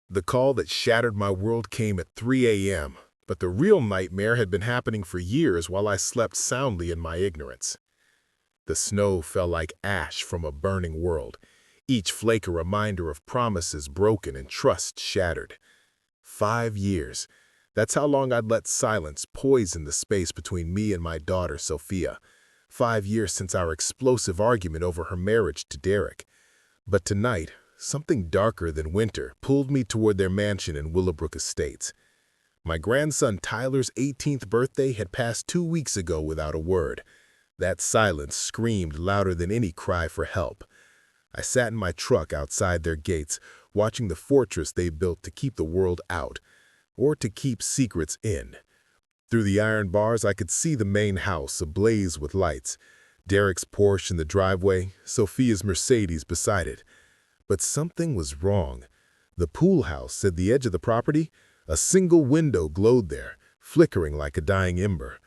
The call that shattered my world came at 3 a.m., but the real nightmare had been happening for years while I slept soundly in my ignorance. The snow fell like ash from a burning world, each flake a reminder of promises broken and trust shattered. 5 years. That's how long I'd let silence poison the space between me and my daughter, Sophia. 5 years since our explosive argument over her marriage to Derek. But tonight, something darker than winter pulled me toward their mansion in Willowbrook Estates. My grandson Tyler's 18th birthday had passed 2 weeks ago without a word. That silence screamed louder than any cry for help. I sat in my truck outside their gates, watching the fortress they built to keep the world out, or to keep secrets in. Through the iron bars, I could see the main house ablaze with lights, Derek's Porsche in the driveway, Sophia's Mercedes beside it. But something was wrong. The pool house at the edge of the property, a single window glowed there, flickering like a dying ember.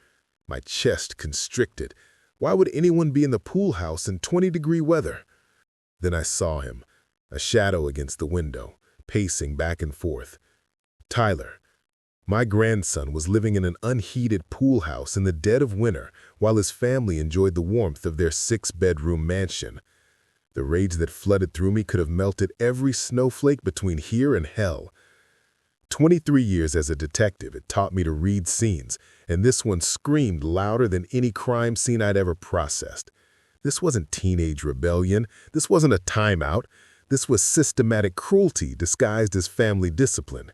My chest constricted. Why would anyone be in the pool house in 20-degree weather? Then I saw him, a shadow against the window, pacing back and forth. Tyler. My grandson was living in an unheated pool house in the dead of winter while his family enjoyed the warmth of their 6-bedroom mansion. The rage that flooded through me could have melted every snowflake between here and hell. 23 years as a detective had taught me to read scenes, and this one screamed louder than any crime scene I'd ever processed. This wasn't teenage rebellion. This wasn't a timeout. This was systematic cruelty disguised as family discipline.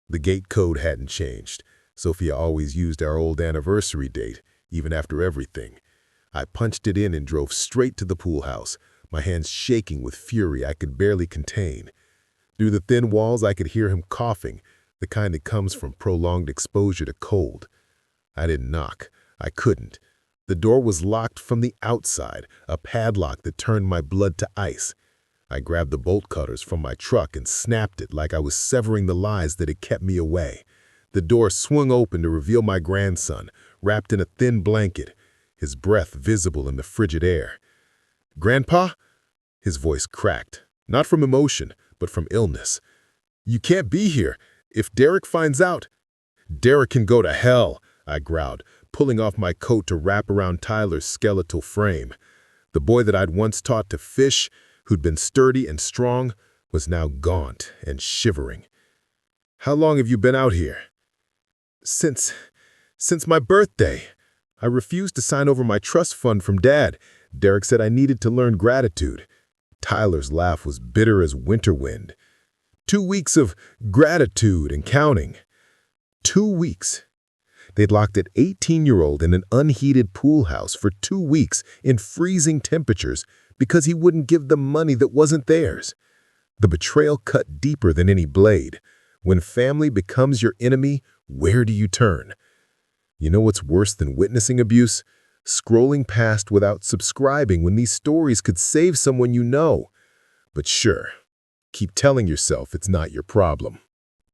The gate code hadn't changed. Sophia always used our old anniversary date, even after everything. I punched it in and drove straight to the pool house, my hands shaking with fury I could barely contain. Through the thin walls, I could hear him coughing, the kind that comes from prolonged exposure to cold. I didn't knock. I couldn't. The door was locked from the outside, a padlock that turned my blood to ice. I grabbed the bolt cutters from my truck and snapped it like I was severing the lies that had kept me away. The door swung open to reveal my grandson, wrapped in a thin blanket, his breath visible in the frigid air. "Grandpa?" His voice cracked, not from emotion, but from illness. "You can't be here. If Derek finds out—" "Derek can go to hell," I growled, pulling off my coat to wrap around Tyler's skeletal frame. The boy that I'd once taught to fish, who'd been sturdy and strong, was now gaunt and shivering. "How long have you been out here?" Since my birthday. I refused to sign over my trust fund from Dad. Derek said I needed to learn gratitude." Tyler's laugh was bitter as winter wind. 2 weeks of gratitude and counting. 2 weeks. They'd locked an 18-year-old in an unheated pool house for 2 weeks in freezing temperatures because he wouldn't give them money that wasn't theirs. The betrayal cut deeper than any blade. When family becomes your enemy, where do you turn? You know what's worse than witnessing abuse? Scrolling past without subscribing when these stories could save someone you know. But sure, keep telling yourself it's not your problem.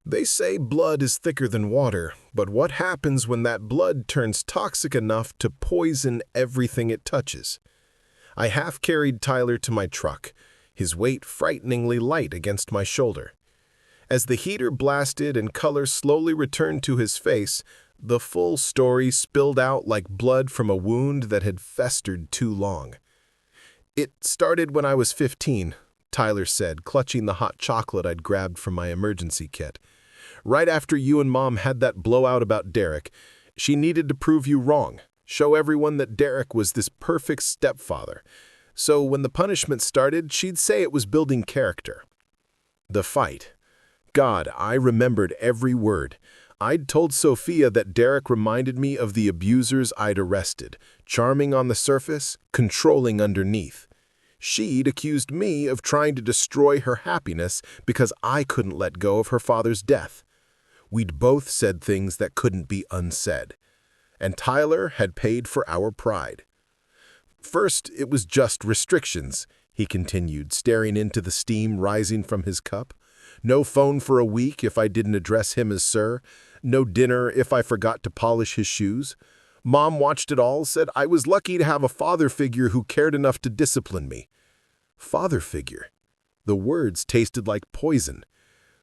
They say blood is thicker than water, but what happens when that blood turns toxic enough to poison everything it touches? I half-carried Tyler to my truck, his weight frighteningly light against my shoulder. As the heater blasted and color slowly returned to his face, the full story spilled out like blood from a wound that had festered too long. "It started when I was 15, Tyler said, clutching the hot chocolate I'd grabbed from my emergency kit. "Right after you and Mom had that blowout about Derek, she needed to prove you wrong, show everyone that Derek was this perfect stepfather. So when the punishment started, she'd say it was building character. The fight. God, I remembered every word. I'd told Sophia that Derek reminded me of the abusers I'd arrested, charming on the surface, controlling underneath. She'd accused me of trying to destroy her happiness because I couldn't let go of her father's death. We'd both said things that couldn't be unsaid. And Tyler had paid for our pride. First, it was just restrictions," he continued, staring into the steam rising from his cup. "No phone for a week if I didn't address him as sir. No dinner if I forgot to polish his shoes. Mom watched it all, said I was lucky to have a father figure who cared enough to discipline me." Father figure. The words tasted like poison.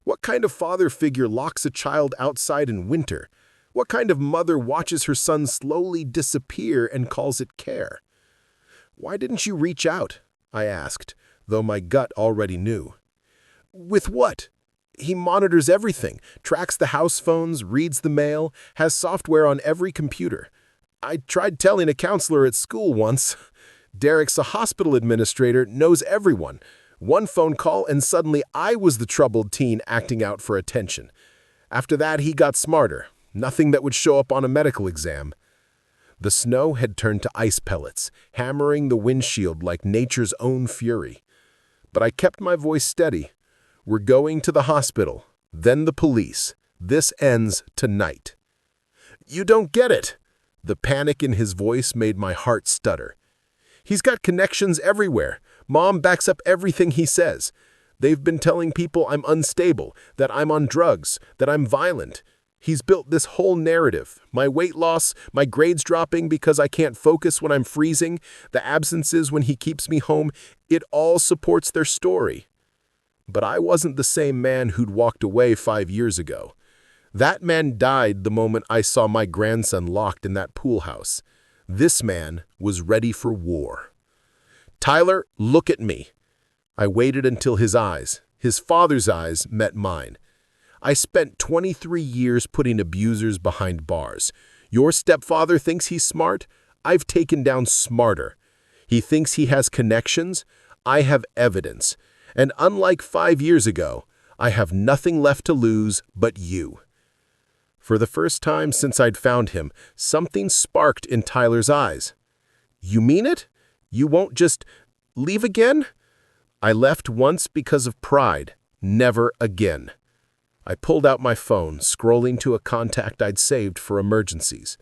What kind of father figure locks a child outside in winter? What kind of mother watches her son slowly disappear and calls it care? Why didn't you reach out? I asked, though my gut already knew. With what? He monitors everything, tracks the house phones, reads the mail, has software on every computer. I tried telling a counselor at school once. Derek's a hospital administrator, knows everyone. One phone call and suddenly I was the troubled teen acting out for attention. After that, he got smarter. Nothing that would show up on a medical exam. The snow had turned to ice pellets, hammering the windshield like nature's own fury. But I kept my voice steady. We're going to the hospital, then the police. This ends tonight. You don't get it. The panic in his voice made my heart stutter. He's got connections everywhere. Mom backs up everything he says. They've been telling people I'm unstable, that I'm on drugs, that I'm violent. He's built this whole narrative. My weight loss, my grades dropping because I can't focus when I'm freezing, the absences when he keeps me home, it all supports their story. But I wasn't the same man who'd walked away 5 years ago. That man died the moment I saw my grandson locked in that pool house. This man was ready for war. Tyler, look at me. I waited until his eyes, his father's eyes, met mine. I spent 23 years putting abusers behind bars. Your stepfather thinks he's smart? I've taken down smarter. He thinks he has connections? I have evidence. And unlike 5 years ago, I have nothing left to lose but you. For the first time since I'd found him, something sparked in Tyler's eyes. You mean it? You won't just leave again? I left once because of pride, never again. I pulled out my phone, scrolling to a contact I'd saved for emergencies.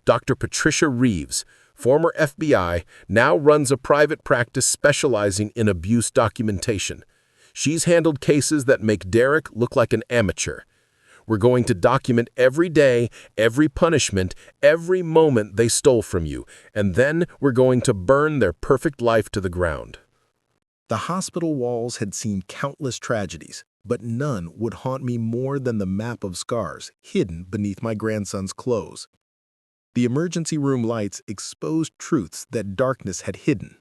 Dr. Patricia Reeves, former FBI, now runs a private practice specializing in abuse documentation. She's handled cases that make Derek look like an amateur. We're going to document every day, every punishment, every moment they stole from you, and then we're going to burn their perfect life to the ground. The hospital walls had seen countless tragedies, but none would haunt me more than the map of scars hidden beneath my grandson's clothes. The emergency room lights exposed truths that darkness had hidden.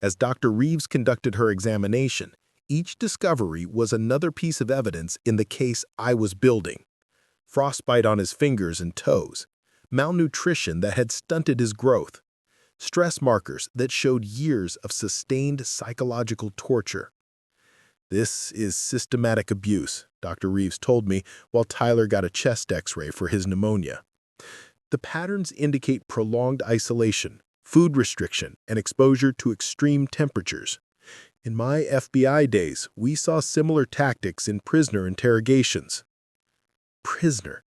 As Dr. Reeves conducted her examination, each discovery was another piece of evidence in the case I was building. Frostbite on his fingers and toes, malnutrition that had stunted his growth, stress markers that showed years of sustained psychological torture. This is systematic abuse, Dr. Reeves told me while Tyler got a chest x-ray for his pneumonia. The patterns indicate prolonged isolation, food restriction, and exposure to extreme temperatures. In my FBI days, we saw similar tactics in prisoner interrogations. Prisoner.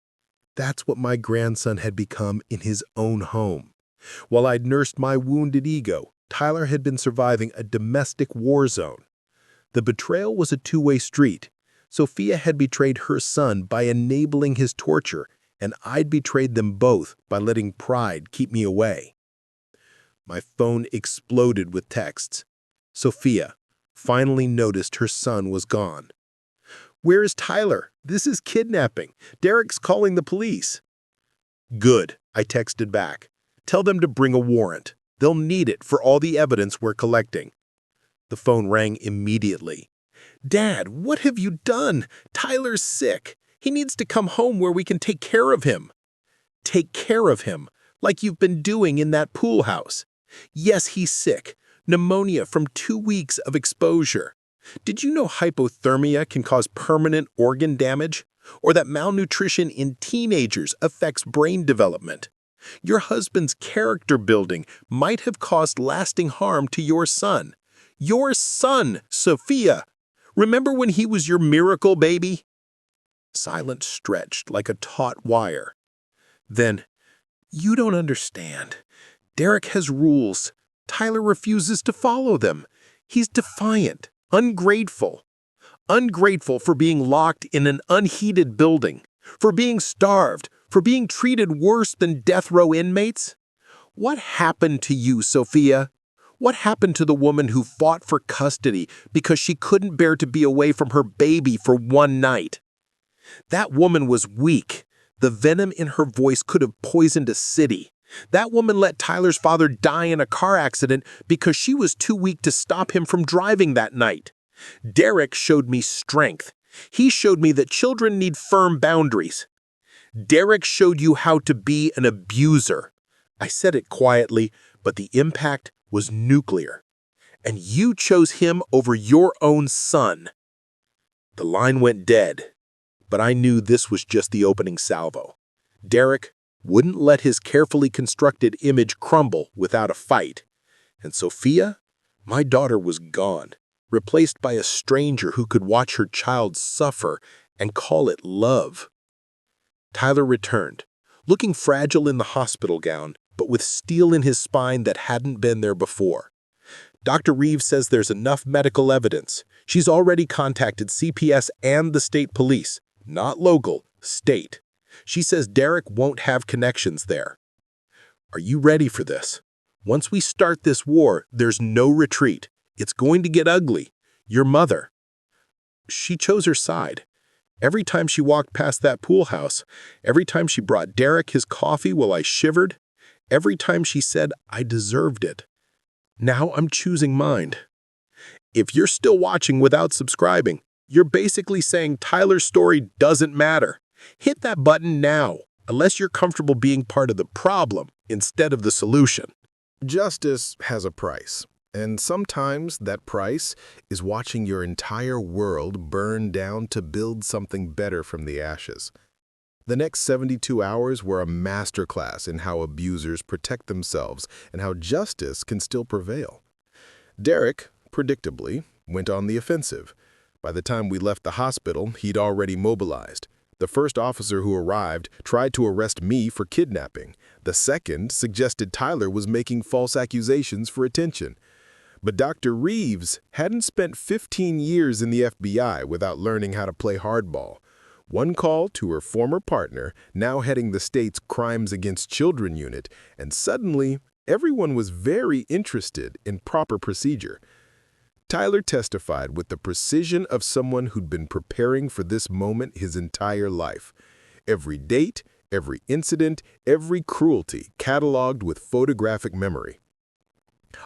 That's what my grandson had become in his own home. While I'd nursed my wounded ego, Tyler had been surviving a domestic war zone. The betrayal was a two-way street. Sophia had betrayed her son by enabling his torture, and I'd betrayed them both by letting pride keep me away. My phone exploded with texts. Sophia finally noticed her son was gone. Where is Tyler? This is kidnapping. Derek's calling the police. Good, I texted back. Tell them to bring a warrant. They'll need it for all the evidence we're collecting. The phone rang immediately. Dad, what have you done? Tyler's sick. He needs to come home where we can take care of him. Take care of him, like you've been doing in that pool house. Yes, he's sick. Pneumonia from 2 weeks of exposure. Did you know hypothermia can cause permanent organ damage? Or that malnutrition in teenagers affects brain development? Your husband's character building might have caused lasting harm to your son. Your son, Sophia. Remember when he was your miracle baby? Silence stretched like a taut wire. Then, you don't understand. Derek has rules. Tyler refuses to follow them. He's defiant, ungrateful. Ungrateful for being locked in an unheated building, for being starved, for being treated worse than death row inmates. What happened to you, Sophia? What happened to the woman who fought for custody because she couldn't bear to be away from her baby for one night? That woman was weak. The venom in her voice could have poisoned a city. That woman let Tyler's father die in a car accident because she was too weak to stop him from driving that night. Derek showed me strength. He showed me that children need firm boundaries. Derek showed you how to be an abuser. I said it quietly, but the impact was nuclear. And you chose him over your own son. The line went dead, but I knew this was just the opening salvo. Derek wouldn't let his carefully constructed image crumble without a fight. And Sophia, my daughter, was gone, replaced by a stranger who could watch her child suffer and call it love. Tyler returned, looking fragile in the hospital gown, but with steel in his spine that hadn't been there before. Dr. Reeves says there's enough medical evidence. She's already contacted CPS and the state police, not local, state. She says Derek won't have connections there. Are you ready for this? Once we start this war, there's no retreat. It's going to get ugly. Your mother. She chose her side. Every time she walked past that pool house, every time she brought Derek his coffee while I shivered, every time she said I deserved it. Now I'm choosing mine. If you're still watching without subscribing, you're basically saying Tyler's story doesn't matter. Hit that button now, unless you're comfortable being part of the problem instead of the solution. Justice has a price, and sometimes that price is watching your entire world burn down to build something better from the ashes. The next 72 hours were a masterclass in how abusers protect themselves and how justice can still prevail. Derek, predictably, went on the offensive. By the time we left the hospital, he'd already mobilized. The first officer who arrived tried to arrest me for kidnapping. The second suggested Tyler was making false accusations for attention. But Dr. Reeves hadn't spent 15 years in the FBI without learning how to play hardball. One call to her former partner, now heading the state's Crimes Against Children unit, and suddenly everyone was very interested in proper procedure. Tyler testified with the precision of someone who'd been preparing for this moment his entire life. Every date, every incident, every cruelty cataloged with photographic memory.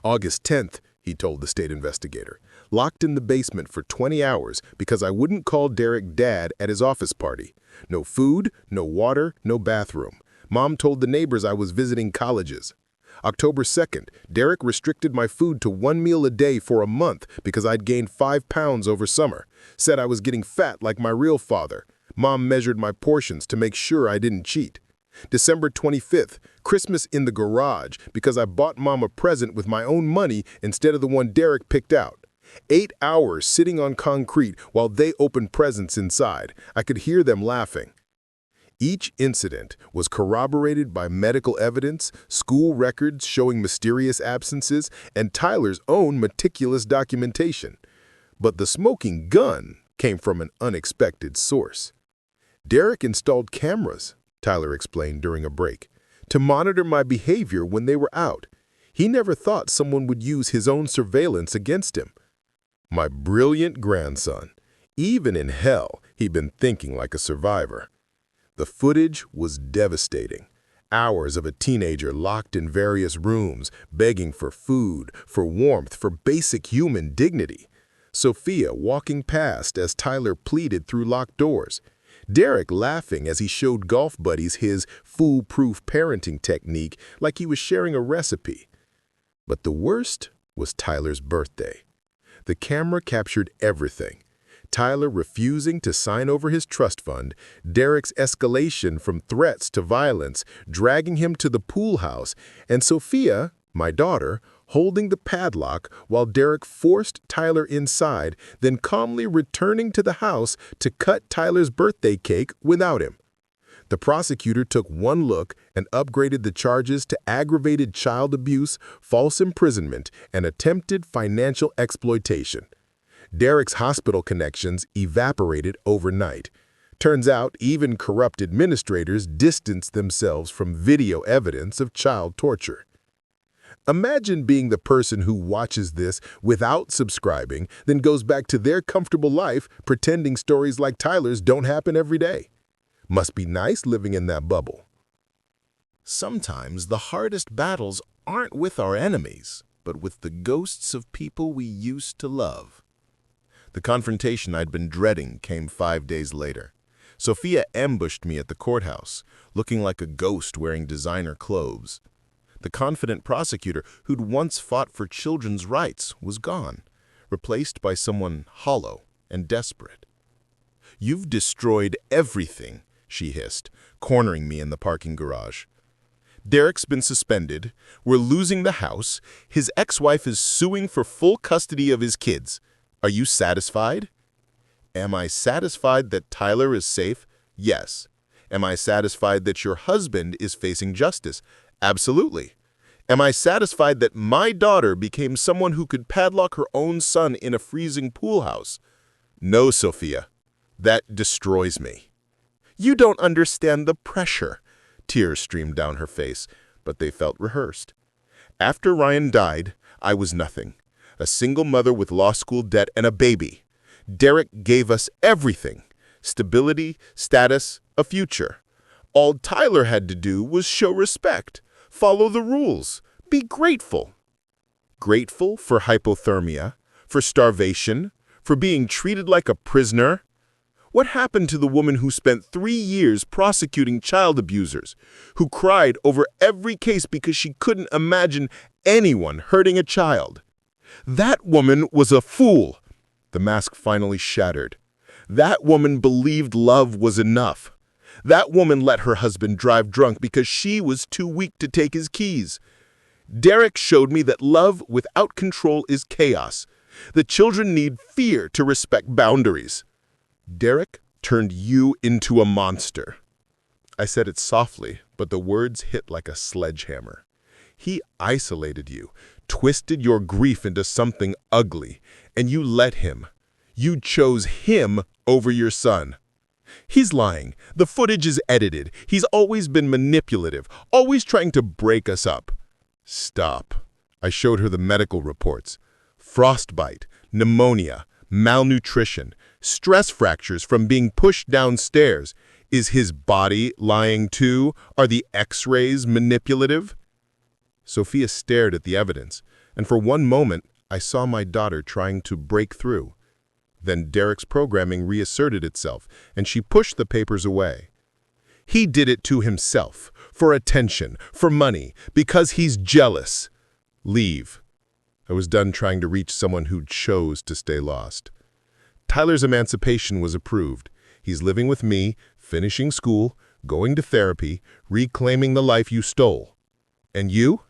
August 10th, he told the state investigator, locked in the basement for 20 hours because I wouldn't call Derek Dad at his office party. No food, no water, no bathroom. Mom told the neighbors I was visiting colleges. October 2nd, Derek restricted my food to 1 meal a day for a month because I'd gained 5 pounds over summer. Said I was getting fat like my real father. Mom measured my portions to make sure I didn't cheat. December 25th, Christmas in the garage because I bought Mom a present with my own money instead of the one Derek picked out. 8 hours sitting on concrete while they opened presents inside. I could hear them laughing. Each incident was corroborated by medical evidence, school records showing mysterious absences, and Tyler's own meticulous documentation. But the smoking gun came from an unexpected source. Derek installed cameras, Tyler explained during a break, to monitor my behavior when they were out. He never thought someone would use his own surveillance against him. My brilliant grandson. Even in hell, he'd been thinking like a survivor. The footage was devastating. Hours of a teenager locked in various rooms, begging for food, for warmth, for basic human dignity. Sophia walking past as Tyler pleaded through locked doors. Derek laughing as he showed golf buddies his foolproof parenting technique like he was sharing a recipe. But the worst was Tyler's birthday. The camera captured everything. Tyler refusing to sign over his trust fund, Derek's escalation from threats to violence, dragging him to the pool house, and Sophia, my daughter, holding the padlock while Derek forced Tyler inside, then calmly returning to the house to cut Tyler's birthday cake without him. The prosecutor took one look and upgraded the charges to aggravated child abuse, false imprisonment, and attempted financial exploitation. Derek's hospital connections evaporated overnight. Turns out even corrupt administrators distanced themselves from video evidence of child torture. Imagine being the person who watches this without subscribing, then goes back to their comfortable life pretending stories like Tyler's don't happen every day. Must be nice living in that bubble. Sometimes the hardest battles aren't with our enemies, but with the ghosts of people we used to love. The confrontation I'd been dreading came 5 days later. Sophia ambushed me at the courthouse, looking like a ghost wearing designer clothes. The confident prosecutor who'd once fought for children's rights was gone, replaced by someone hollow and desperate. "You've destroyed everything," she hissed, cornering me in the parking garage. "Derek's been suspended, we're losing the house, his ex-wife is suing for full custody of his kids. Are you satisfied?" "Am I satisfied that Tyler is safe? Yes. Am I satisfied that your husband is facing justice? Absolutely. Am I satisfied that my daughter became someone who could padlock her own son in a freezing pool house? No, Sophia. That destroys me." "You don't understand the pressure." Tears streamed down her face, but they felt rehearsed. "After Ryan died, I was nothing. A single mother with law school debt and a baby. Derek gave us everything. Stability, status, a future. All Tyler had to do was show respect, follow the rules, be grateful." Grateful for hypothermia, for starvation, for being treated like a prisoner? What happened to the woman who spent 3 years prosecuting child abusers, who cried over every case because she couldn't imagine anyone hurting a child? That woman was a fool. The mask finally shattered. That woman believed love was enough. That woman let her husband drive drunk because she was too weak to take his keys. Derek showed me that love without control is chaos. The children need fear to respect boundaries. Derek turned you into a monster. I said it softly, but the words hit like a sledgehammer. He isolated you, twisted your grief into something ugly, and you let him. You chose him over your son. He's lying. The footage is edited. He's always been manipulative, always trying to break us up. Stop. I showed her the medical reports. Frostbite, pneumonia, malnutrition, stress fractures from being pushed downstairs. Is his body lying too? Are the x-rays manipulative? Sophia stared at the evidence, and for one moment, I saw my daughter trying to break through. Then Derek's programming reasserted itself, and she pushed the papers away. He did it to himself, for attention, for money, because he's jealous. Leave. I was done trying to reach someone who chose to stay lost. Tyler's emancipation was approved. He's living with me, finishing school, going to therapy, reclaiming the life you stole. And you?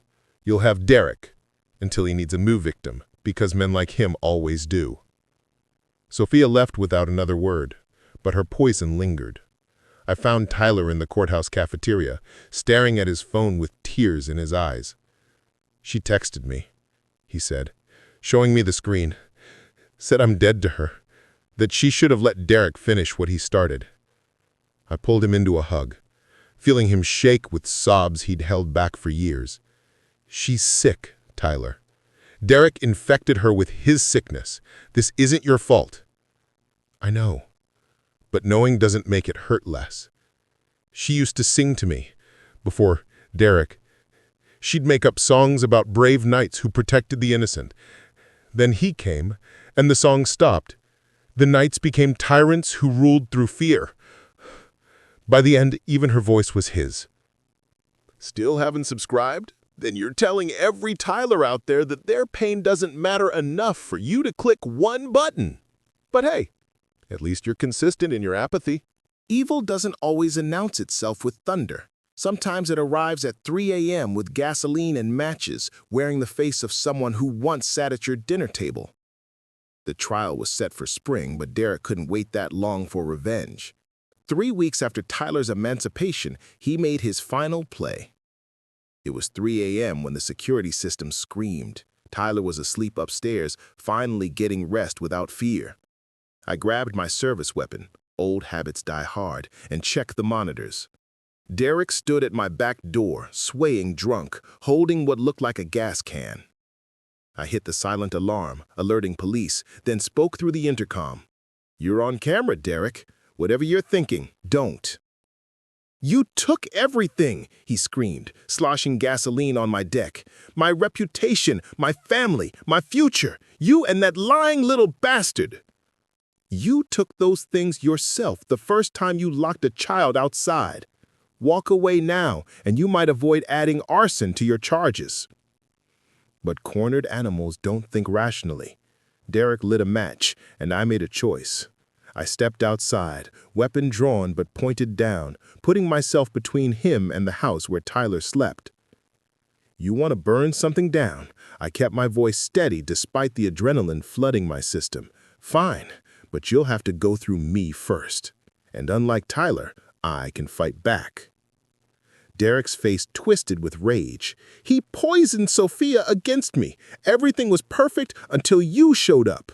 You'll have Derek, until he needs a move victim, because men like him always do. Sophia left without another word, but her poison lingered. I found Tyler in the courthouse cafeteria, staring at his phone with tears in his eyes. "She texted me," he said, showing me the screen. "Said I'm dead to her, that she should have let Derek finish what he started." I pulled him into a hug, feeling him shake with sobs he'd held back for years. "She's sick, Tyler. Derek infected her with his sickness. This isn't your fault." "I know, but knowing doesn't make it hurt less. She used to sing to me, before Derek. She'd make up songs about brave knights who protected the innocent. Then he came, and the song stopped. The knights became tyrants who ruled through fear. By the end, even her voice was his." Still haven't subscribed? Then you're telling every Tyler out there that their pain doesn't matter enough for you to click one button. But hey, at least you're consistent in your apathy. Evil doesn't always announce itself with thunder. Sometimes it arrives at 3 a.m. with gasoline and matches, wearing the face of someone who once sat at your dinner table. The trial was set for spring, but Derek couldn't wait that long for revenge. 3 weeks after Tyler's emancipation, he made his final play. It was 3 a.m. when the security system screamed. Tyler was asleep upstairs, finally getting rest without fear. I grabbed my service weapon, old habits die hard, and checked the monitors. Derek stood at my back door, swaying drunk, holding what looked like a gas can. I hit the silent alarm, alerting police, then spoke through the intercom. "You're on camera, Derek. Whatever you're thinking, don't." "You took everything," he screamed, sloshing gasoline on my deck. "My reputation, my family, my future. You and that lying little bastard." "You took those things yourself the first time you locked a child outside. Walk away now, and you might avoid adding arson to your charges." But cornered animals don't think rationally. Derek lit a match, and I made a choice. I stepped outside, weapon drawn but pointed down, putting myself between him and the house where Tyler slept. "You want to burn something down?" I kept my voice steady despite the adrenaline flooding my system. "Fine, but you'll have to go through me first. And unlike Tyler, I can fight back." Derek's face twisted with rage. "He poisoned Sophia against me. Everything was perfect until you showed up."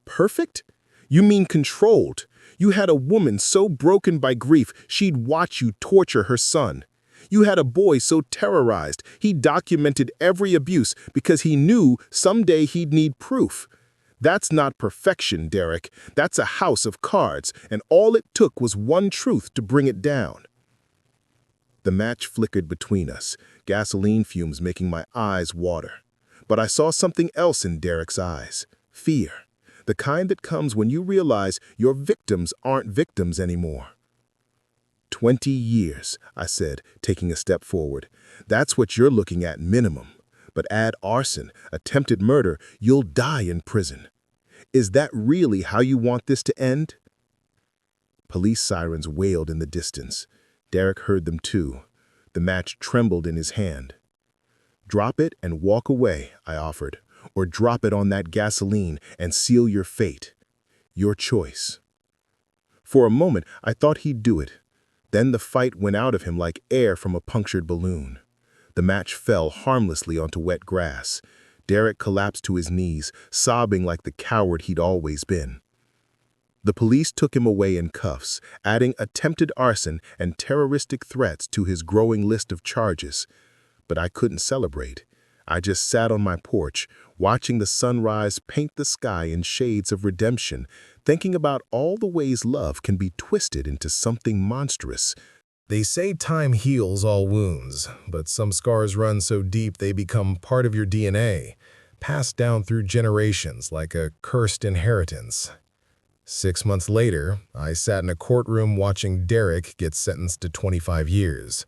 "Perfect? You mean controlled. You had a woman so broken by grief she'd watch you torture her son. You had a boy so terrorized he documented every abuse because he knew someday he'd need proof. That's not perfection, Derek. That's a house of cards, and all it took was one truth to bring it down." The match flickered between us, gasoline fumes making my eyes water. But I saw something else in Derek's eyes: fear. The kind that comes when you realize your victims aren't victims anymore. 20 years, I said, taking a step forward. "That's what you're looking at minimum. But add arson, attempted murder, you'll die in prison. Is that really how you want this to end?" Police sirens wailed in the distance. Derek heard them too. The match trembled in his hand. "Drop it and walk away," I offered. "Or drop it on that gasoline and seal your fate. Your choice." For a moment, I thought he'd do it. Then the fight went out of him like air from a punctured balloon. The match fell harmlessly onto wet grass. Derek collapsed to his knees, sobbing like the coward he'd always been. The police took him away in cuffs, adding attempted arson and terroristic threats to his growing list of charges. But I couldn't celebrate. I just sat on my porch, watching the sunrise paint the sky in shades of redemption, thinking about all the ways love can be twisted into something monstrous. They say time heals all wounds, but some scars run so deep they become part of your DNA, passed down through generations like a cursed inheritance. 6 months later, I sat in a courtroom watching Derek get sentenced to 25 years.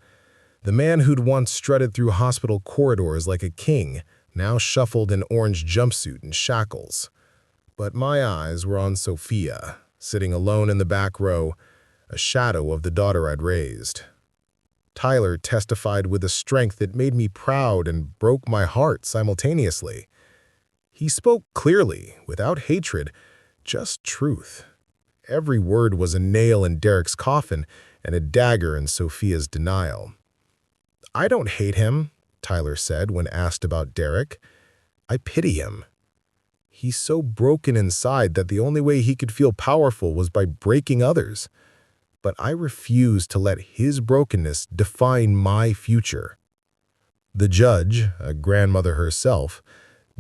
The man who'd once strutted through hospital corridors like a king now shuffled in orange jumpsuit and shackles. But my eyes were on Sophia, sitting alone in the back row, a shadow of the daughter I'd raised. Tyler testified with a strength that made me proud and broke my heart simultaneously. He spoke clearly, without hatred, just truth. Every word was a nail in Derek's coffin and a dagger in Sophia's denial. "I don't hate him," Tyler said when asked about Derek. "I pity him. He's so broken inside that the only way he could feel powerful was by breaking others. But I refuse to let his brokenness define my future." The judge, a grandmother herself,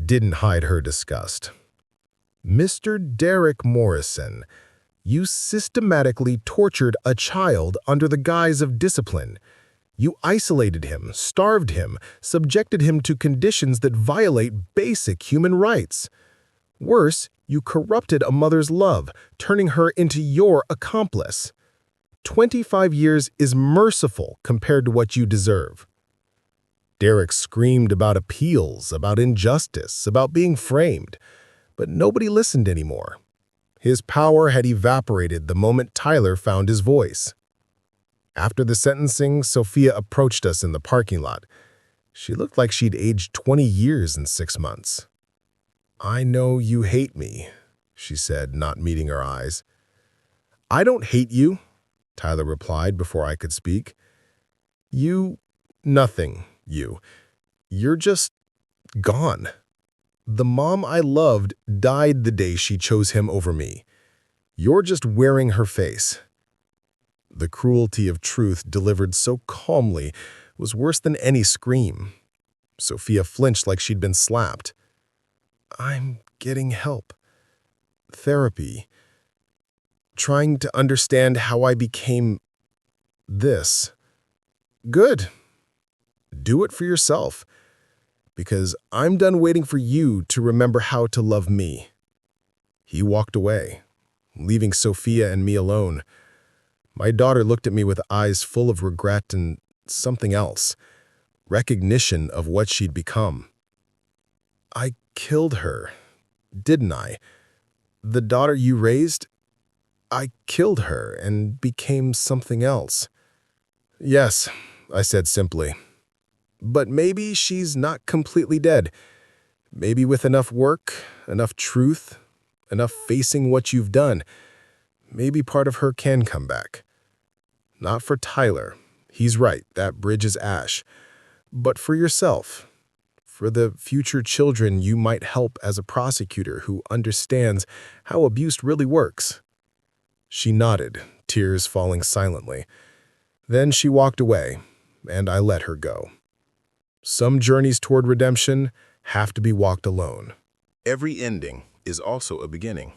didn't hide her disgust. "Mr. Derek Morrison, you systematically tortured a child under the guise of discipline. You isolated him, starved him, subjected him to conditions that violate basic human rights. Worse, you corrupted a mother's love, turning her into your accomplice. 25 years is merciful compared to what you deserve." Derek screamed about appeals, about injustice, about being framed. But nobody listened anymore. His power had evaporated the moment Tyler found his voice. After the sentencing, Sophia approached us in the parking lot. She looked like she'd aged 20 years in 6 months. "I know you hate me," she said, not meeting her eyes. "I don't hate you," Tyler replied before I could speak. Nothing, you. You're just gone. The mom I loved died the day she chose him over me. You're just wearing her face." The cruelty of truth delivered so calmly was worse than any scream. Sophia flinched like she'd been slapped. I'm getting help. Therapy. Trying to understand how I became this. Good. Do it for yourself. Because I'm done waiting for you to remember how to love me. He walked away, leaving Sophia and me alone. My daughter looked at me with eyes full of regret and something else, recognition of what she'd become. I killed her, didn't I? The daughter you raised? I killed her and became something else. Yes, I said simply. But maybe she's not completely dead. Maybe with enough work, enough truth, enough facing what you've done, maybe part of her can come back. Not for Tyler. He's right, that bridge is ash. But for yourself. For the future children you might help as a prosecutor who understands how abuse really works. She nodded, tears falling silently. Then she walked away, and I let her go. Some journeys toward redemption have to be walked alone. Every ending is also a beginning,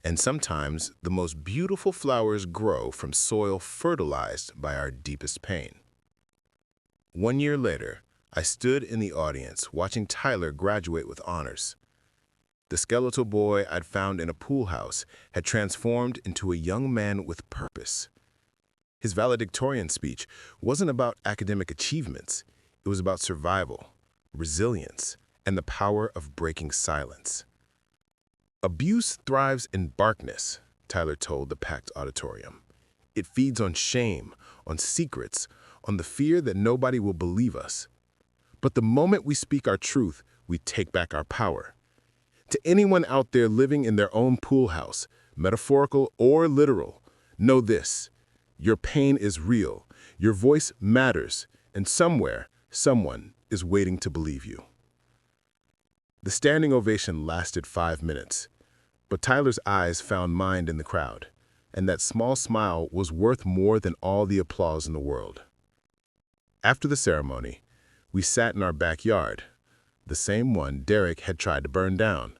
and sometimes the most beautiful flowers grow from soil fertilized by our deepest pain. 1 year later, I stood in the audience watching Tyler graduate with honors. The skeletal boy I'd found in a pool house had transformed into a young man with purpose. His valedictorian speech wasn't about academic achievements. It was about survival, resilience, and the power of breaking silence. Abuse thrives in darkness, Tyler told the packed auditorium. It feeds on shame, on secrets, on the fear that nobody will believe us. But the moment we speak our truth, we take back our power. To anyone out there living in their own pool house, metaphorical or literal, know this: your pain is real, your voice matters, and somewhere, someone is waiting to believe you. The standing ovation lasted 5 minutes, but Tyler's eyes found mine in the crowd, and that small smile was worth more than all the applause in the world. After the ceremony, we sat in our backyard, the same one Derek had tried to burn down.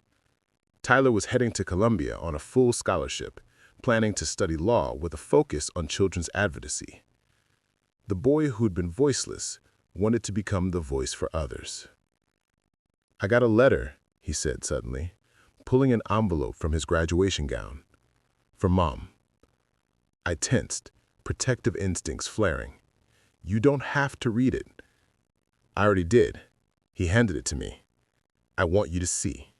Tyler was heading to Columbia on a full scholarship, planning to study law with a focus on children's advocacy. The boy who'd been voiceless wanted to become the voice for others. I got a letter, he said suddenly, pulling an envelope from his graduation gown. From Mom. I tensed, protective instincts flaring. You don't have to read it. I already did. He handed it to me. I want you to see.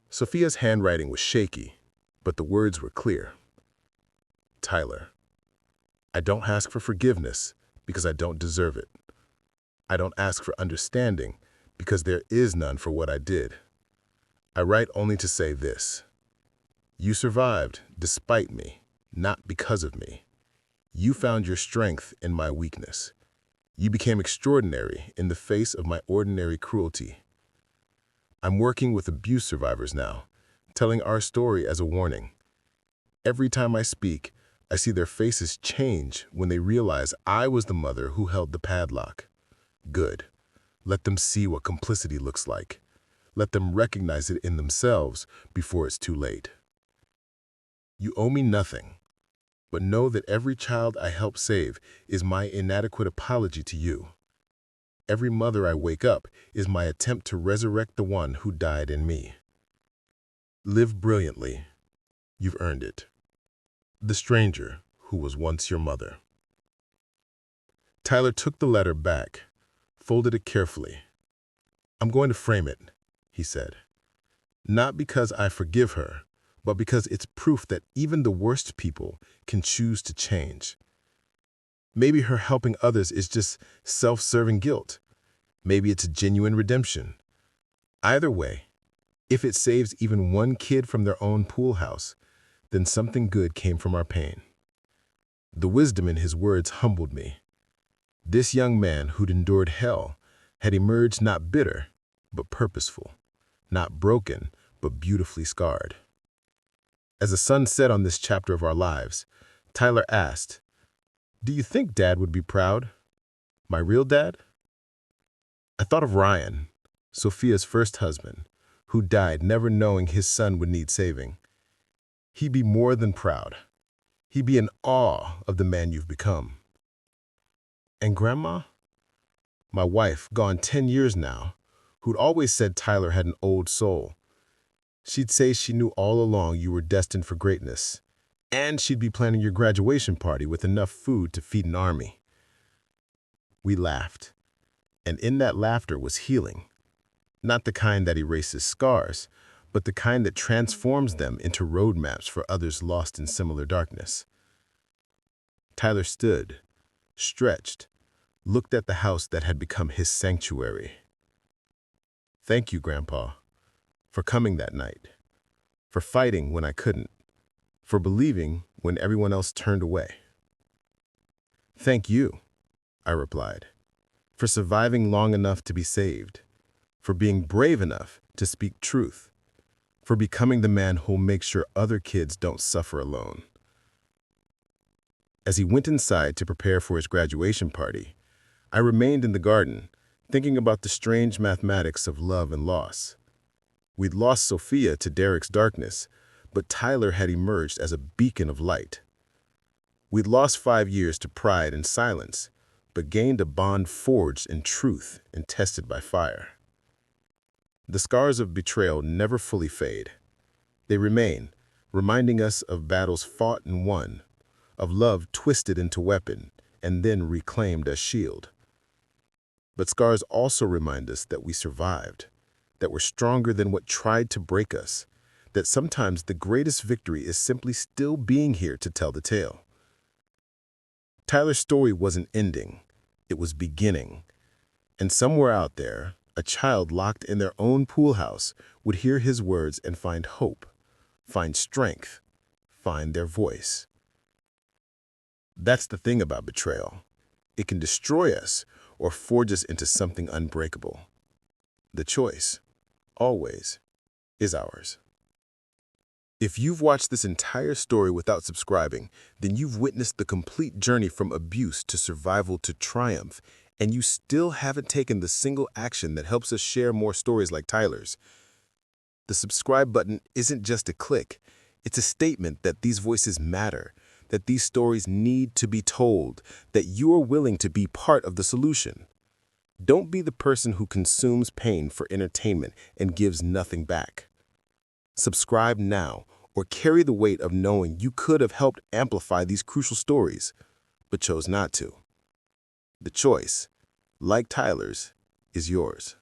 Sophia's handwriting was shaky, but the words were clear. Tyler, I don't ask for forgiveness because I don't deserve it. I don't ask for understanding because there is none for what I did. I write only to say this: you survived despite me, not because of me. You found your strength in my weakness. You became extraordinary in the face of my ordinary cruelty. I'm working with abuse survivors now, telling our story as a warning. Every time I speak, I see their faces change when they realize I was the mother who held the padlock. Good. Let them see what complicity looks like. Let them recognize it in themselves before it's too late. You owe me nothing, but know that every child I help save is my inadequate apology to you. Every mother I wake up is my attempt to resurrect the one who died in me. Live brilliantly. You've earned it. The stranger who was once your mother. Tyler took the letter back, folded it carefully. I'm going to frame it, he said. Not because I forgive her, but because it's proof that even the worst people can choose to change. Maybe her helping others is just self-serving guilt. Maybe it's genuine redemption. Either way, if it saves even one kid from their own pool house, then something good came from our pain. The wisdom in his words humbled me. This young man who'd endured hell had emerged not bitter, but purposeful, not broken, but beautifully scarred. As the sun set on this chapter of our lives, Tyler asked, "Do you think Dad would be proud? My real dad?" I thought of Ryan, Sophia's first husband, who died never knowing his son would need saving. He'd be more than proud. He'd be in awe of the man you've become. And Grandma? My wife, gone 10 years now, who'd always said Tyler had an old soul. She'd say she knew all along you were destined for greatness, and she'd be planning your graduation party with enough food to feed an army. We laughed, and in that laughter was healing. Not the kind that erases scars, but the kind that transforms them into roadmaps for others lost in similar darkness. Tyler stood, stretched, looked at the house that had become his sanctuary. Thank you, Grandpa, for coming that night, for fighting when I couldn't, for believing when everyone else turned away. Thank you, I replied, for surviving long enough to be saved, for being brave enough to speak truth, for becoming the man who'll make sure other kids don't suffer alone. As he went inside to prepare for his graduation party, I remained in the garden, thinking about the strange mathematics of love and loss. We'd lost Sophia to Derek's darkness, but Tyler had emerged as a beacon of light. We'd lost 5 years to pride and silence, but gained a bond forged in truth and tested by fire. The scars of betrayal never fully fade. They remain, reminding us of battles fought and won, of love twisted into weapon and then reclaimed as shield. But scars also remind us that we survived, that we're stronger than what tried to break us, that sometimes the greatest victory is simply still being here to tell the tale. Tyler's story wasn't ending, it was beginning. And somewhere out there, a child locked in their own pool house would hear his words and find hope, find strength, find their voice. That's the thing about betrayal. It can destroy us or forge us into something unbreakable. The choice, always, is ours. If you've watched this entire story without subscribing, then you've witnessed the complete journey from abuse to survival to triumph, and you still haven't taken the single action that helps us share more stories like Tyler's. The subscribe button isn't just a click. It's a statement that these voices matter, that these stories need to be told, that you are willing to be part of the solution. Don't be the person who consumes pain for entertainment and gives nothing back. Subscribe now, or carry the weight of knowing you could have helped amplify these crucial stories, but chose not to. The choice, like Tyler's, is yours.